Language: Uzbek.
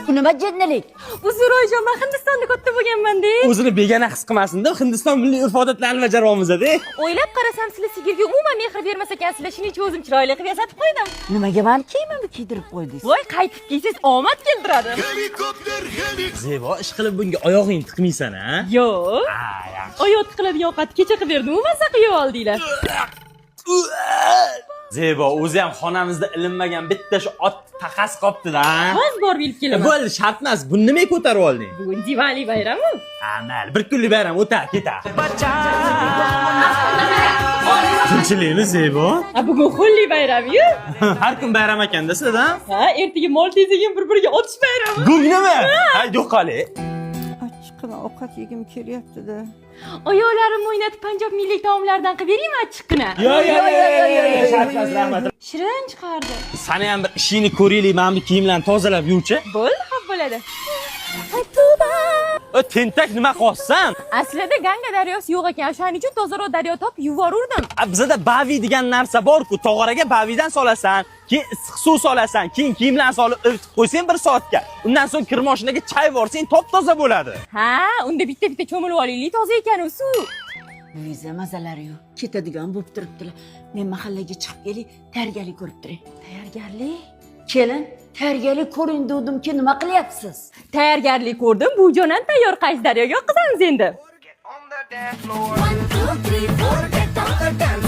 Bu nima jinnalik? Uzr oyijon, men Hindistonda katta bo'lganman-da. O'zini begona his qilmasin-da, Hindiston milliy urf-odatlarini bajaryapmiz-da. O'ylab qarasam, sizlar sigirga umuman mehr bermas ekansizlar, shuning uchun o'zim chiroyli qilib yasatib qo'ydim. Nimaga meni kiyimimni kiydirib qo'ydingiz? Voy, qaytib kiysiz omad keltiradi. Zebo, ish qilib bunga oyog'ing tiqmaysan, ha? Yo'q. yaxshi. Oyoq tiqiladigan ovqat kecha qilib berdim-ku, maza qilib oldinglar. Zebo, o'zi ham xonamizda ilinmagan bitta shu ot taqas qopti-da. Hozir borib ilib kelaman. Bo'ldi, shart emas. Buni nimaga ko'tarib olding? Bugun Diwali bayrami. Mayli, bir kunlik bayram o'ta, keta. Tinchlikmi, Zebo? Bugun xulli bayrami-yu. Har kun bayram ekanda sizda? Ha, ertaga mol tezligim bir-biriga otish bayrami. Gungnimi? Ha, yo'qoli. Achchiqqina ovqat yegim kelyapti-da. Oyoqlarimni o'ynatib Panjob milliy taomlaridan qilib beraymi achchiqqina? Yo'q, shart emas, rahmat. Shirin chiqardi. Sani ham bir ishingni ko'raylik, mana bu kiyimlarni tozalab yuvchi. Bo'ldi, xo'p bo'ladi. O tentak nima qilsan? Aslida Ganga daryosi yo'q ekan, o'shaning uchun tozaroq daryo topib yuborurdim. Bizda bavi degan narsa bor-ku, tog'oraga bavidan solasan, keyin issiq suv solasan, keyin kiyimlarni solib ivitib qo'ysang 1 soatga. Undan so'ng kir moshinaga chay borsang top-toza bo'ladi. Ha, unda bitta-bitta cho'milib olaylik, toza ekan u suv. Uyingizda mazalari yo'q. Ketadigan bo'lib turibdilar. Men mahallaga chiqib kelib, tayyorgarlik ko'rib turay. Tayyorgarlik? Kelin, tayyorgarlik ko'ring dedim-ki, nima qilyapsiz? Tayyorgarlik ko'rdim, bu jonan tayyor qaysi daryoga qizamiz endi. 1, 2, 3, 4, get on the dance